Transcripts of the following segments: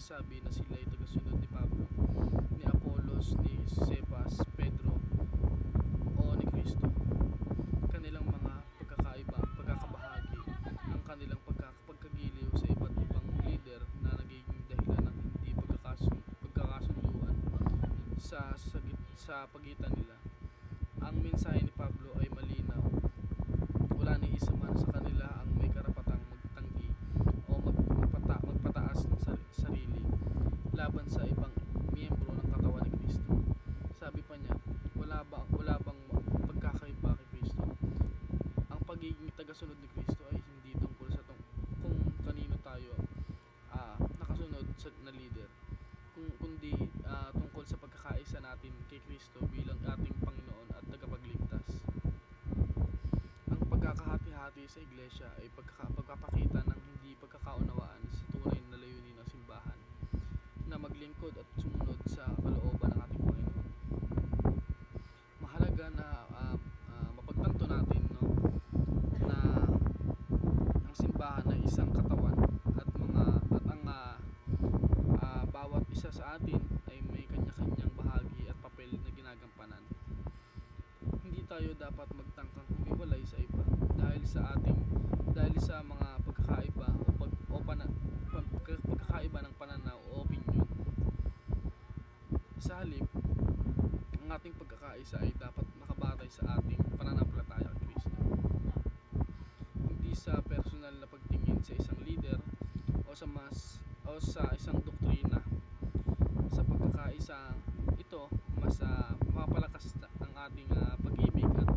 nagsasabi na sila ay tagasunod ni Pablo, ni Apolos, ni Cephas, Pedro o ni Kristo. Kanilang mga pagkakabahagi, ang kanilang pagkagiliw sa iba't ibang leader na nagiging dahilan ng hindi pagkakasunduan sa pagitan nila. Ang mensahe ni Pablo ay malinaw. Wala ni isa man sa kanila ang may karapatang magtanggi o magpataas ng sarili laban sa ibang miyembro ng katawan ni Kristo. Sabi pa niya, wala bang pagkakaiba kay Kristo? Ang pagiging tagasunod ni Kristo ay hindi tungkol sa kung kanino tayo nakasunod na leader, kundi tungkol sa pagkakaisa natin kay Kristo bilang ating Panginoon at tagapagligtas. Ang pagkakahati-hati sa iglesia ay pagpapakita ng hindi pagkakaunawaan sa tunay na layunin ng simbahan na maglingkod at sumunod sa kalooban ng ating Panginoon. Mahalaga na mapagtanto natin, no, na ang simbahan ay isang katawan at ang bawat isa sa atin ay may kanya-kanyang bahagi at papel na ginagampanan. Hindi tayo dapat magtangkang humiwalay sa iba dahil sa mga pagkakaiba pagkakaiba ng pananaw o opinyon. Sa halip, ang ating pagkakaisa ay dapat nakabatay sa ating pananampalataya kay Kristo. Hindi sa personal na pagtingin sa isang leader o sa isang doktrina. Sa pagkakaisa ito, mas mapapalakas ang ating pag-ibig at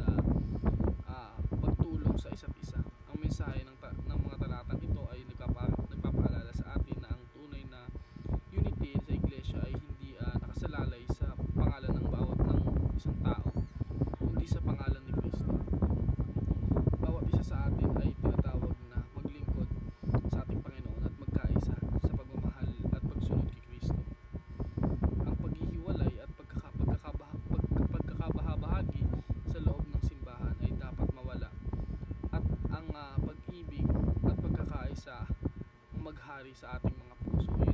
pagtulong sa isa't isa. Ang mensahe ng mga talatang ito ay nagpapaalala sa atin na ang tunay na unity sa iglesia ay hindi nakasalalay sa pangalan ng isang tao, kundi sa pangalan ni Kristo. Bawat isa sa atin ay tinatawag na maglingkod sa ating Panginoon at magkaisa sa pagmamahal at pagsunod kay Kristo. Ang paghihiwalay at pagkakabahabahagi sa loob ng simbahan ay dapat mawala at ang pag-ibig at pagkakaisa ang maghari sa ating mga puso.